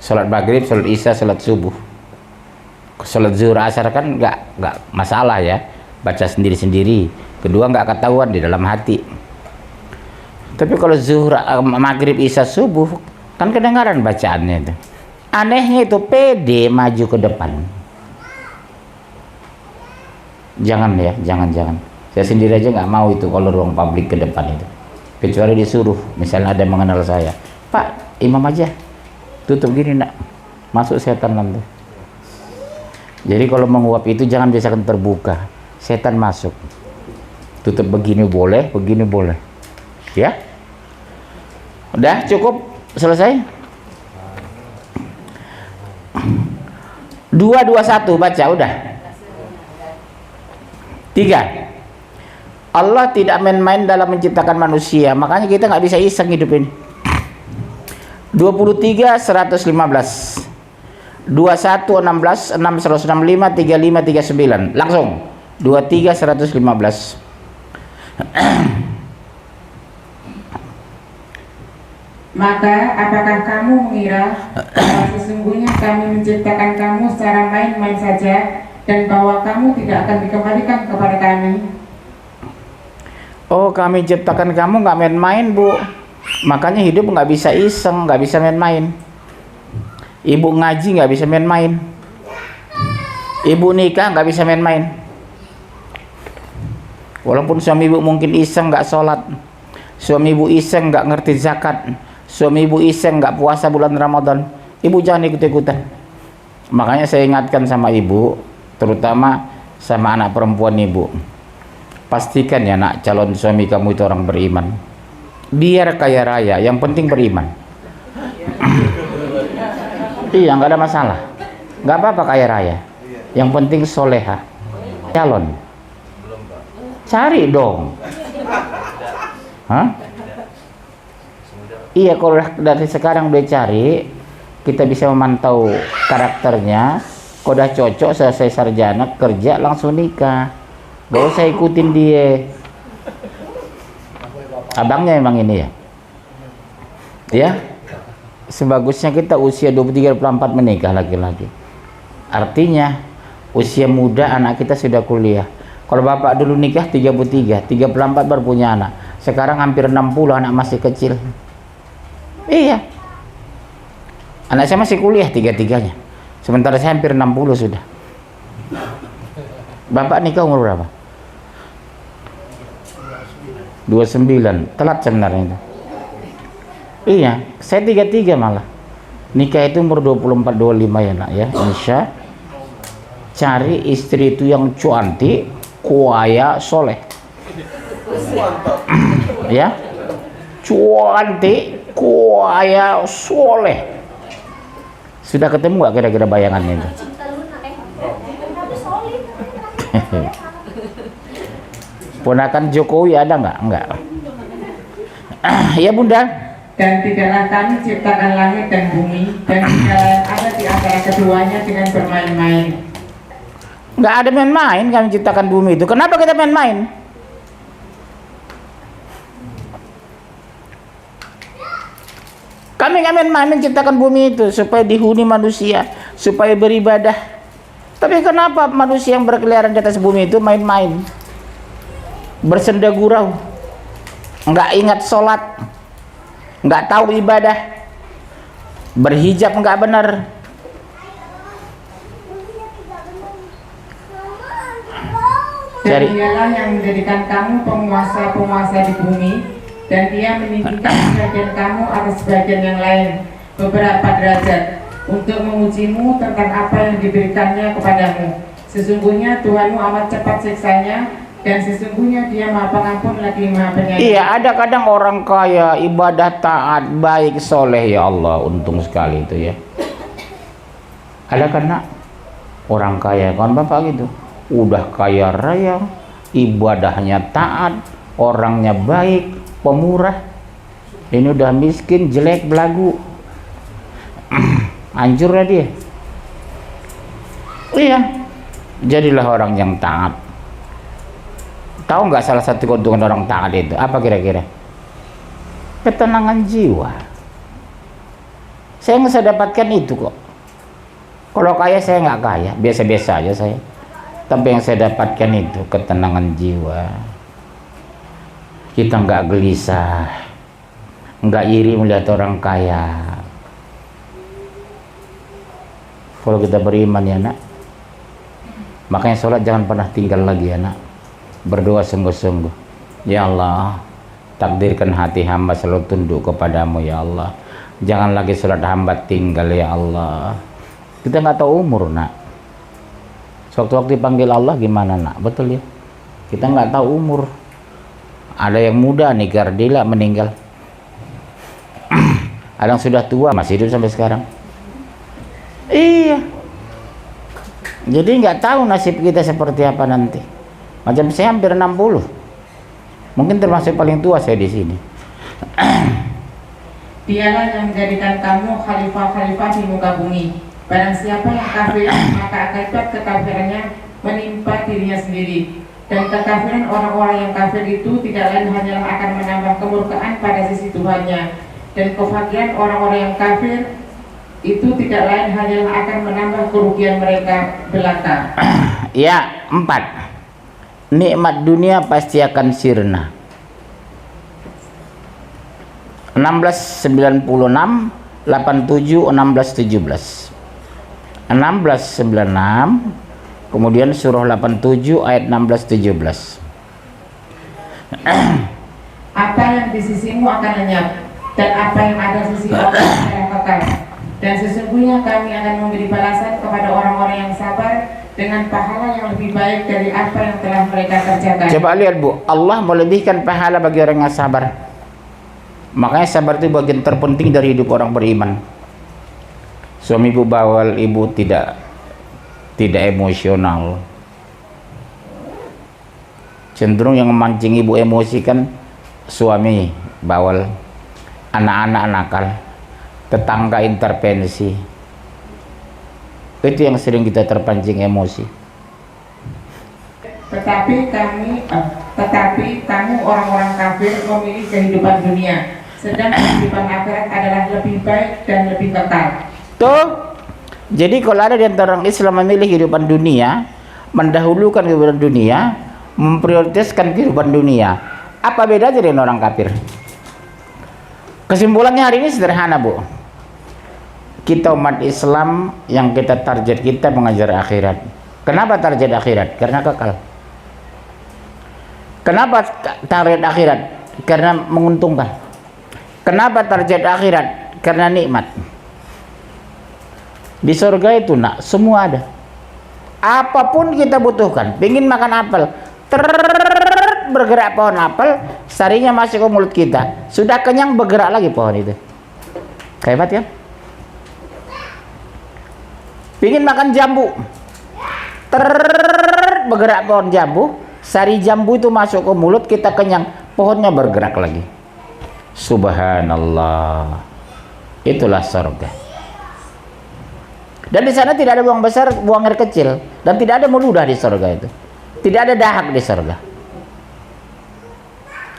Salat maghrib, salat isya, salat subuh, salat zuhur, asar kan nggak masalah ya, baca sendiri-sendiri. Kedua nggak ketahuan di dalam hati. Tapi kalau zuhur, maghrib, isya, subuh kan kedengaran bacaannya itu. Anehnya itu pede maju ke depan. Jangan ya, jangan. Saya sendiri aja nggak mau itu kalau ruang publik ke depan itu. Kecuali disuruh, misalnya ada yang mengenal saya, Pak, imam aja, tutup gini nak, masuk setan nanti. Jadi kalau menguap itu jangan biasakan terbuka, setan masuk. Tutup begini boleh, ya. Udah cukup, selesai. 221 baca udah. 3. Allah tidak main-main dalam menciptakan manusia, makanya kita nggak bisa iseng hidup ini. 23 115, 21 16, 6 165, 35 39. Langsung 23 115. Maka apakah kamu mengira bahwa sesungguhnya kami menciptakan kamu secara main-main saja, dan bahwa kamu tidak akan dikembalikan kepada kami? Oh, kami ciptakan kamu nggak main-main bu, makanya hidup nggak bisa iseng, nggak bisa main-main. Ibu ngaji nggak bisa main-main, ibu nikah nggak bisa main-main. Walaupun suami ibu mungkin iseng nggak sholat, suami ibu iseng nggak ngerti zakat, suami ibu iseng nggak puasa bulan Ramadan, ibu jangan ikut-ikutan. Makanya saya ingatkan sama ibu, terutama sama anak perempuan ibu, pastikan ya nak, calon suami kamu itu orang beriman. Biar kaya raya, yang penting beriman. Iya, nggak ada masalah, nggak apa-apa kaya raya, yang penting soleha. Calon cari dong. Hah? Iya, kalau dari sekarang udah cari, kita bisa memantau karakternya. Kalau udah cocok, selesai sarjana kerja langsung nikah, gak usah ikutin dia. Abangnya emang ini ya, ya sebagusnya kita usia 23-24 menikah laki-laki. Artinya usia muda anak kita sudah kuliah. Kalau bapak dulu nikah 33, 34 baru punya anak. Sekarang hampir 60, anak masih kecil. Iya, anak saya masih kuliah tiga-tiganya, sementara saya hampir 60 sudah. Bapak nikah umur berapa? 29, telat sebenarnya itu. Iya, saya 33 malah. Nikah itu umur 24-25 ya nak ya, insya. Cari istri itu yang cantik, kaya, soleh. Ya, cantik, kaya, soleh. Sudah ketemu gak kira-kira bayangannya itu? Ponakan Jokowi ada nggak? Enggak. Ya bunda. Dan tidaklah kami ciptakan langit dan bumi, dan segala yang ada di antara keduanya dengan bermain-main. Nggak ada main-main kami ciptakan bumi itu. Kenapa kita main-main? Kami nggak main-main menciptakan bumi itu supaya dihuni manusia, supaya beribadah. Tapi kenapa manusia yang berkeliaran di atas bumi itu main-main? Bersenda gurau, nggak ingat sholat, nggak tahu ibadah, berhijab nggak benar. Dan dialah yang menjadikan kamu penguasa-penguasa di bumi, dan dia meninggikan sebagian kamu atas sebagian yang lain beberapa derajat, untuk mengujimu tentang apa yang diberikannya kepadamu. Sesungguhnya Tuhanmu amat cepat siksanya, dan sesungguhnya dia maha pengampun lagi maha penyayang. Iya, ada kadang orang kaya, ibadah taat, baik, soleh, ya Allah, untung sekali itu ya. Ada kan nak orang kaya kan bapak gitu, udah kaya raya, ibadahnya taat, orangnya baik, pemurah. Ini udah miskin, jelek, belagu, hancurlah dia. Iya, jadilah orang yang taat. Tahu nggak salah satu keuntungan orang taat itu apa kira-kira? Ketenangan jiwa. Saya nggak bisa dapatkan itu kok. Kalau kaya saya nggak kaya, biasa-biasa aja saya. Tapi yang saya dapatkan itu ketenangan jiwa. Kita nggak gelisah, nggak iri melihat orang kaya. Kalau kita beriman ya nak, makanya sholat jangan pernah tinggal lagi ya nak. Berdoa sungguh-sungguh, ya Allah, takdirkan hati hamba selalu tunduk kepadamu ya Allah. Jangan lagi sholat hamba tinggal ya Allah. Kita nggak tahu umur nak. Sewaktu-waktu dipanggil Allah gimana nak? Betul ya, kita nggak tahu umur. Ada yang muda nih gardila meninggal, ada yang sudah tua masih hidup sampai sekarang. Iya, jadi nggak tahu nasib kita seperti apa nanti. Macam saya hampir 60, mungkin termasuk paling tua saya di sini. Dialah yang menjadikan kamu khalifah-khalifah di muka bumi. Barang siapa yang kafir, maka akibat kekafirannya menimpa dirinya sendiri. Dan kekafiran orang-orang yang kafir itu tidak lain hanyalah akan menambah kemurkaan pada sisi Tuhannya. Dan kefakiran orang-orang yang kafir itu tidak lain hanyalah akan menambah kerugian mereka belaka. Ya, 4. Nikmat dunia pasti akan sirna. 1696, 87, 1617. 1696, kemudian surah 87 ayat 16-17. Apa yang di sisimu akan lenyap, dan apa yang ada di sisi Allah akan kekal. Dan sesungguhnya kami akan memberi balasan kepada orang-orang yang sabar dengan pahala yang lebih baik dari apa yang telah mereka kerjakan. Coba lihat Bu, Allah melebihkan pahala bagi orang yang sabar. Makanya sabar itu bagian terpenting dari hidup orang beriman. Suami ibu bawal, ibu tidak emosional. Cenderung yang memancing ibu emosi kan suami bawal, anak-anak nakal, tetangga intervensi. Itu yang sering kita terpancing emosi. Tetapi kamu orang-orang kafir memilih kehidupan dunia, sedang kehidupan akhirat adalah lebih baik dan lebih kekal. Tuh, jadi kalau ada di antara orang Islam memilih kehidupan dunia, mendahulukan kehidupan dunia, memprioritaskan kehidupan dunia, apa bedanya dengan orang kafir? Kesimpulannya hari ini sederhana Bu. Kita umat Islam yang kita target kita mengajar akhirat. Kenapa target akhirat? Karena kekal. Kenapa target akhirat? Karena menguntungkan. Kenapa target akhirat? Karena nikmat. Di surga itu nak semua ada. Apapun kita butuhkan. Pingin makan apel, bergerak pohon apel, sarinya masuk ke mulut kita. Sudah kenyang bergerak lagi pohon itu. Hebat ya? Pingin makan jambu, bergerak pohon jambu, sari jambu itu masuk ke mulut kita kenyang, pohonnya bergerak lagi. Subhanallah. Itulah surga. Dan di sana tidak ada buang besar, buang air kecil, dan tidak ada meludah di surga itu. Tidak ada dahak di surga.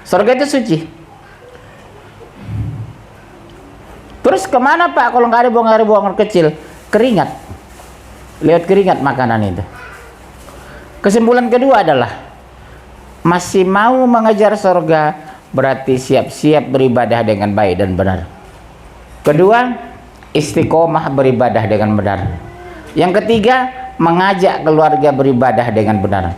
Surga itu suci. Terus kemana Pak kalau nggak ada buang air kecil? Keringat. Lewat keringat makanan itu. Kesimpulan kedua adalah masih mau mengejar surga, berarti siap-siap beribadah dengan baik dan benar. Kedua, istiqomah beribadah dengan benar. Yang ketiga, mengajak keluarga beribadah dengan benar.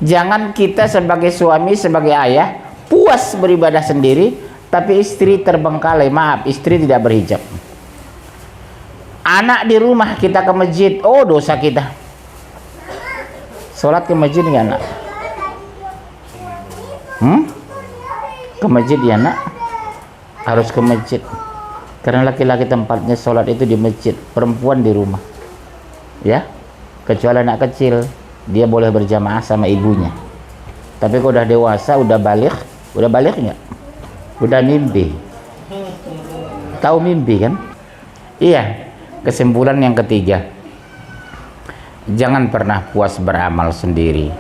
Jangan kita sebagai suami, sebagai ayah puas beribadah sendiri, tapi istri terbengkalai. Maaf, istri tidak berhijab. Anak di rumah kita ke masjid, oh dosa kita. Sholat ke masjid ya nak? Ke masjid ya nak? Harus ke masjid. Karena laki-laki tempatnya sholat itu di masjid, perempuan di rumah. ya, kecuali anak kecil dia boleh berjamaah sama ibunya. Tapi kalau udah dewasa, udah balik nggak? Udah mimpi. Tahu mimpi kan? Iya. Kesimpulan yang ketiga, jangan pernah puas beramal sendiri,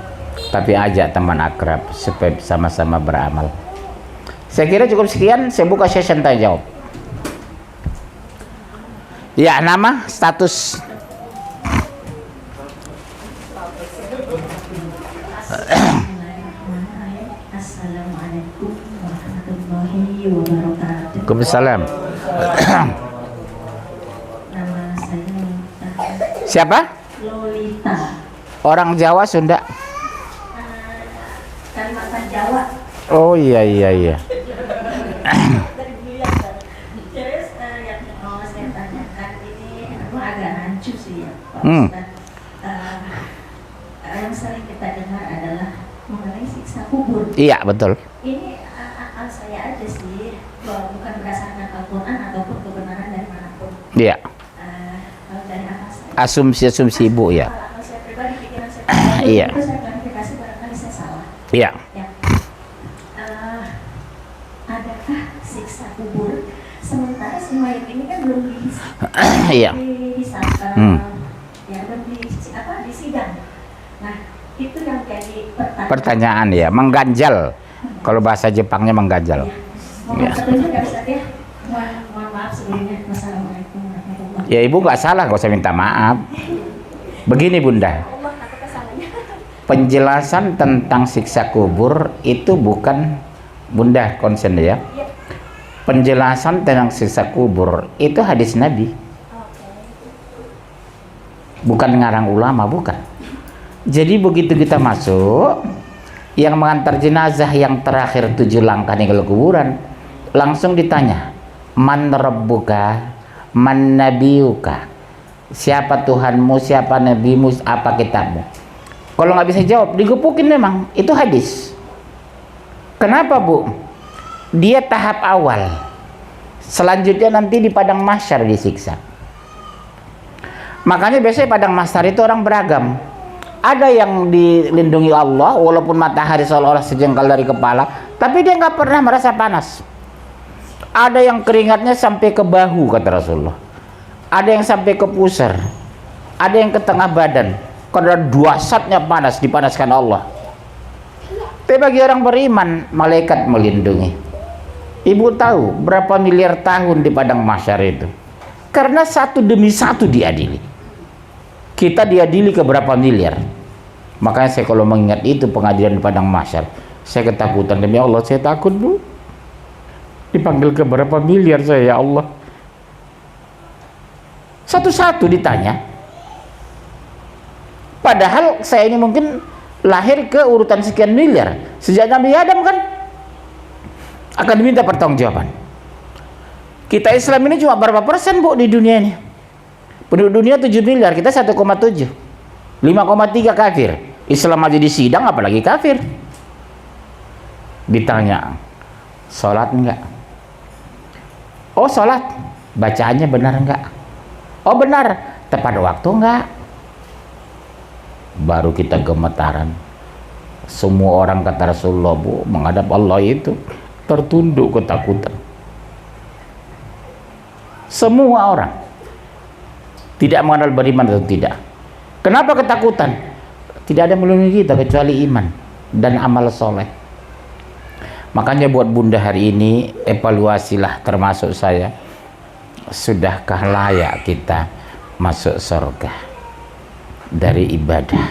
tapi ajak teman akrab supaya sama-sama beramal. Saya kira cukup sekian. Saya buka session tanya jawab. Ya, nama, status. Assalamualaikum warahmatullahi wabarakatuh. Waalaikumsalam. Nama saya Lolita. Siapa? Lolita. Orang Jawa, Sunda? Kalimantan Jawa. Oh iya iya. Terus yang mau saya tanyakan ini agak rancu sih ya, Pak Hmm. Ustadz. Yang sering kita dengar adalah mengenai siksa kubur. Iya, betul. Ini akal saya aja sih, bukan berdasarkan Al-Quran ataupun kebenaran dari manapun. Iya. Kalau dari akal saya, Asumsi Ibu ya. kalau akal saya pribadi, pikiran saya pribadi, Iya. itu saya klarifikasi barangkali saya salah. Iya. Ya. Adakah siksa kubur? Sementara si mayat ini kan belum Iya. ya belum di sidang. Nah, itu yang jadi Pertanyaan ya, mengganjal. Kalau bahasa Jepangnya mengganjal. Ya. Mohon Ya. petunjuk ya Ustaz ya. Mohon maaf sebelumnya. Wassalamualaikum warahmatullahi wabarakatuh. Ya Ibu nggak salah, nggak usah minta maaf. Begini Bunda, penjelasan tentang siksa kubur itu bukan Bunda konsen ya. Penjelasan tentang siksa kubur itu hadis Nabi, bukan ngarang ulama, bukan. Jadi begitu kita masuk, yang mengantar jenazah yang terakhir 7 langkah ninggal kuburan, langsung ditanya, man rabbuka, man nabiyuka, siapa Tuhanmu, siapa nabimu, apa kitabmu. Kalau nggak bisa jawab, digepukin memang. Itu hadis. Kenapa Bu? Dia tahap awal. Selanjutnya nanti di padang mahsyar disiksa. Makanya biasanya padang mahsyar itu orang beragam. Ada yang dilindungi Allah walaupun matahari seolah-olah sejengkal dari kepala, tapi dia nggak pernah merasa panas. Ada yang keringatnya sampai ke bahu kata Rasulullah. Ada yang sampai ke pusar. Ada yang ke tengah badan. Karena dahsyatnya panas, dipanaskan Allah. Tapi bagi orang beriman, malaikat melindungi. Ibu tahu berapa miliar tahun di padang mahsyar itu? Karena satu demi satu diadili. Kita diadili ke berapa miliar. Makanya saya kalau mengingat itu pengadilan di padang mahsyar, saya ketakutan. Demi Allah saya takut Bu. Dipanggil ke berapa miliar saya, ya Allah. Satu-satu ditanya. Padahal saya ini mungkin lahir ke urutan sekian miliar. Sejak Nabi Adam kan akan diminta pertanggungjawaban. Kita Islam ini cuma berapa persen Bu di dunia ini? Penduduk dunia 7 miliar, kita 1,7. 5,3 kafir. Islam aja disidang apalagi kafir. Ditanya, sholat enggak? Oh sholat, bacaannya benar enggak? Oh benar, tepat waktu enggak? Baru kita gemetaran. Semua orang kata Rasulullah Bu, menghadap Allah itu tertunduk ketakutan. Semua orang tidak mengenal beriman atau tidak. Kenapa ketakutan? Tidak ada yang melindungi kita kecuali iman dan amal soleh. Makanya buat Bunda hari ini, evaluasilah termasuk saya, sudahkah layak kita masuk surga dari ibadah?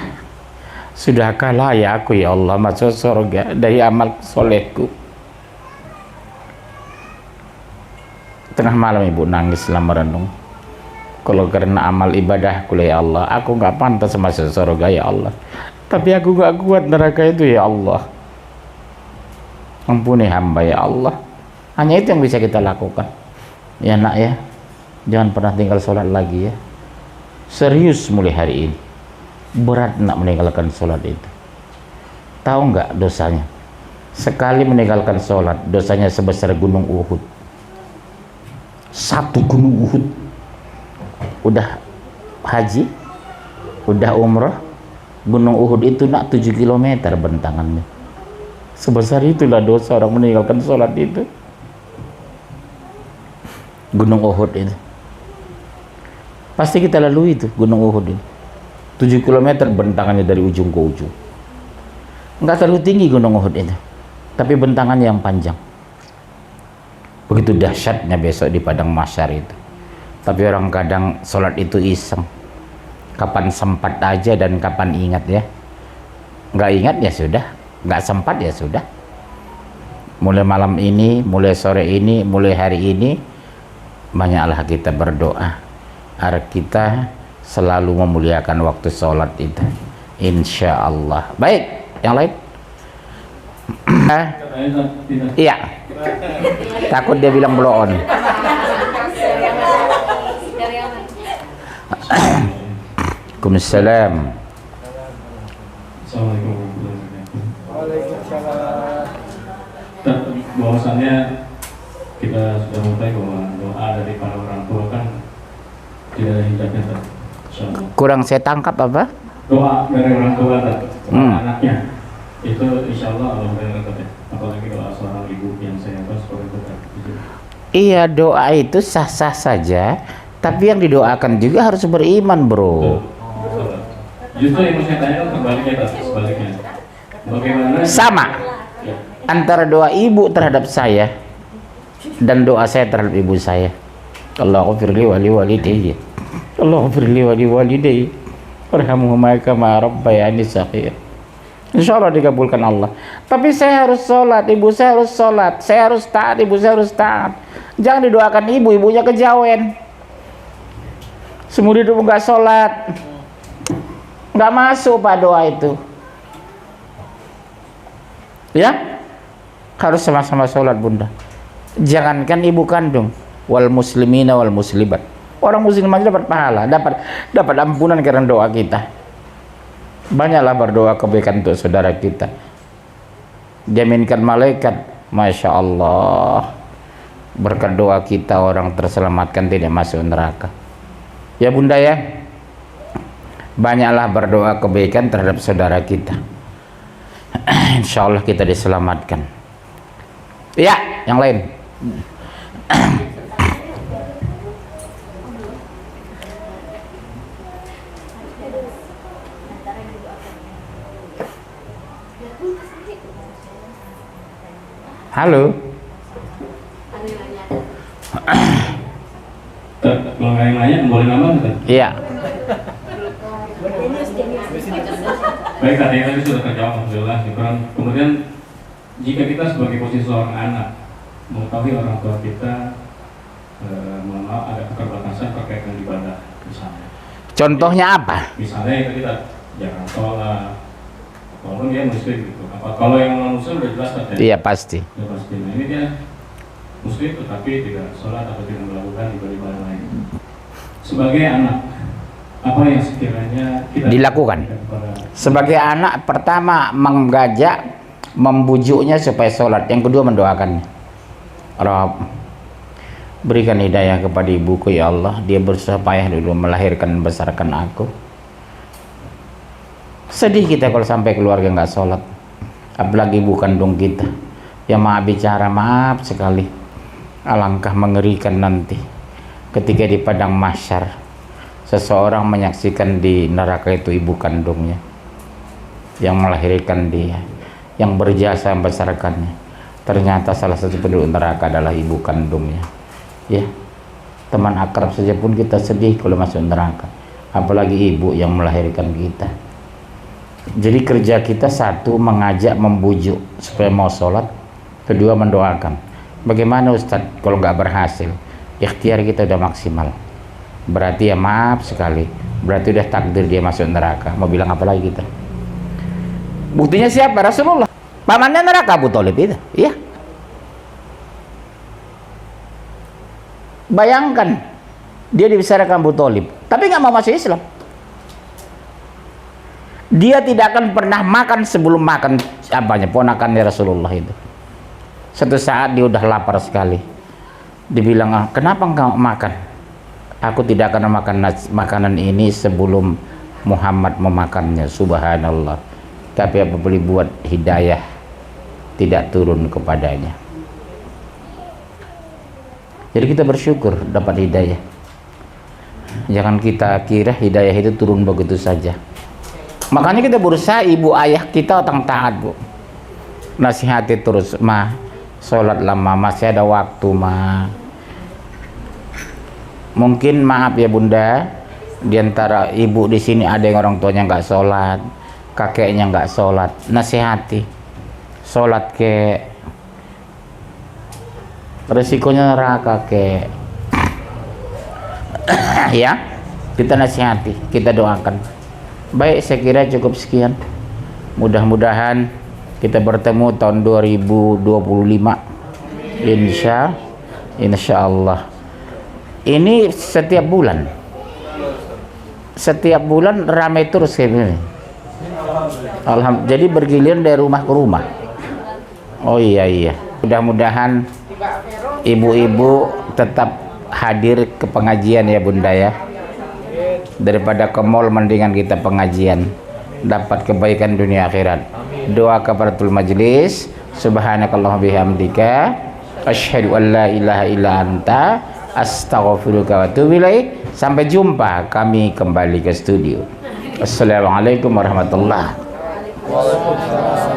Sudahkah layak aku ya Allah masuk surga dari amal solehku? Tengah malam Ibu nangis selama merenung. Kalau karena amal ibadahku ya Allah, aku nggak pantas masuk surga ya Allah. Tapi aku nggak kuat neraka itu ya Allah. Ampuni hamba ya Allah. Hanya itu yang bisa kita lakukan. Ya nak ya, jangan pernah tinggal sholat lagi ya. Serius mulai hari ini. Berat nak meninggalkan sholat itu. Tahu nggak dosanya? Sekali meninggalkan sholat, dosanya sebesar gunung Uhud. 1 gunung Uhud. Udah haji, udah umroh, Gunung Uhud itu nak 7 kilometer bentangannya. Sebesar itulah dosa orang meninggalkan sholat itu. Gunung Uhud itu pasti kita lalui itu, Gunung Uhud ini 7 kilometer bentangannya dari ujung ke ujung. Nggak terlalu tinggi Gunung Uhud itu, tapi bentangannya yang panjang. Begitu dahsyatnya besok di padang mahsyar itu. Tapi orang kadang sholat itu iseng, kapan sempat aja dan kapan ingat ya. Nggak ingat ya sudah, nggak sempat ya sudah. Mulai malam ini, mulai sore ini, mulai hari ini, banyaklah kita berdoa agar kita selalu memuliakan waktu sholat itu, insya Allah. Baik, yang lain? Iya, takut dia bilang blow on. Waalaikumsalam. Assalamualaikum warahmatullahi wabarakatuh. Bahwasannya kita sudah mulai bahwa doa dari para orang tua kan tidak ada hindaknya. Kurang saya tangkap apa? Doa dari orang tua anaknya itu insya Allah Allah berkati. Apalagi doa seorang ibu yang saya tahu seperti itu kan. Iya, doa itu sah-sah saja, tapi yang didoakan juga harus beriman, bro. Justru yang saya tanya sebaliknya. Bagaimana? Sama Ya. antara doa ibu terhadap saya dan doa saya terhadap ibu saya. Allahumma wali walidayya, Allahumma wali walidayya, warhamhuma kama rabbayani shaghira. Insya Allah dikabulkan Allah. Tapi saya harus sholat, ibu saya harus sholat, saya harus taat, ibu saya harus taat. Jangan didoakan ibu, ibunya kejawen. Seumur hidup nggak sholat, nggak masuk pak doa itu. Ya, harus sama-sama sholat bunda. Jangankan ibu kandung, wal muslimina wal muslimat. Orang muslim aja dapat pahala, dapat ampunan karena doa kita. Banyaklah berdoa kebaikan untuk saudara kita. Jaminkan malaikat, masya Allah. Berkat doa kita orang terselamatkan, tidak masuk neraka. Ya bunda ya, banyaklah berdoa kebaikan terhadap saudara kita. Insya Allah kita diselamatkan. Ya, yang lain. Halo. Kalau nggak yang nanya, boleh nambah nggak? Iya. Baik, tadi sudah terjawab, alhamdulillah. Kemudian jika kita sebagai posisi seorang anak mengetahui orang tua kita mohon maaf ada keterbatasan terkait dengan ibadah misalnya. Contohnya apa? Misalnya itu kita jangan sholat, walaupun dia muslim gitu. Apa kalau yang non muslim udah jelas kan ya? Iya pasti. Ya pasti. Nah ini dia muslim tetapi tidak sholat atau tidak melakukan ibadah lain. Sebagai anak, apa yang sekiranya kita dilakukan? Sebagai anak, pertama mengajak, membujuknya supaya sholat. Yang kedua mendoakannya. Rabb, berikan hidayah kepada ibuku ya Allah. Dia berusaha payah dulu melahirkan dan membesarkan aku. Sedih kita kalau sampai keluarga nggak sholat. Apalagi ibu kandung kita yang maaf bicara, maaf sekali. Alangkah mengerikan nanti ketika di padang mahsyar seseorang menyaksikan di neraka itu ibu kandungnya yang melahirkan dia, yang berjasa membesarkannya. Ternyata salah satu penduduk neraka adalah ibu kandungnya. Ya, teman akrab saja pun kita sedih kalau masuk neraka, apalagi ibu yang melahirkan kita. Jadi kerja kita satu mengajak, membujuk supaya mau sholat, kedua mendoakan. Bagaimana Ustadz kalau nggak berhasil? Ikhtiar kita udah maksimal, berarti ya maaf sekali, berarti udah takdir dia masuk neraka. Mau bilang apa lagi kita? Buktinya siapa? Rasulullah. Pamannya neraka Abu Thalib itu. Iya. Bayangkan dia dibesarkan Abu Thalib, tapi nggak mau masuk Islam. Dia tidak akan pernah makan sebelum makan apanya ponakannya Rasulullah itu. Satu saat dia udah lapar sekali. Dibilang, kenapa enggak makan? Aku tidak akan makan makanan ini sebelum Muhammad memakannya, subhanallah. Tapi apa boleh buat, hidayah tidak turun kepadanya. Jadi kita bersyukur dapat hidayah. Jangan kita kira hidayah itu turun begitu saja. Makanya kita berusaha, ibu ayah kita orang taat, Bu. Nasihati terus, "Ma, sholat lama, masih ada waktu, Ma." Mungkin maaf ya Bunda, di antara ibu di sini ada yang orang tuanya nggak sholat, kakeknya nggak sholat. Nasihati, sholat ke, resikonya neraka ke. Ya, kita nasihati, kita doakan. Baik, saya kira cukup sekian. Mudah-mudahan kita bertemu tahun 2025, insya Allah. Ini setiap bulan ramai terus kayak gini. Alhamdulillah. Jadi bergiliran dari rumah ke rumah. Oh iya. Mudah-mudahan ibu-ibu tetap hadir ke pengajian ya Bunda ya. Daripada ke mall mendingan kita pengajian, dapat kebaikan dunia akhirat. Doa kafaratul majlis. Subhanakallahumma bihamdika asyhadu an la ilaha illa anta astaghfiruka wa atubu ilaik. Sampai jumpa, kami kembali ke studio. Assalamualaikum warahmatullahi wabarakatuh.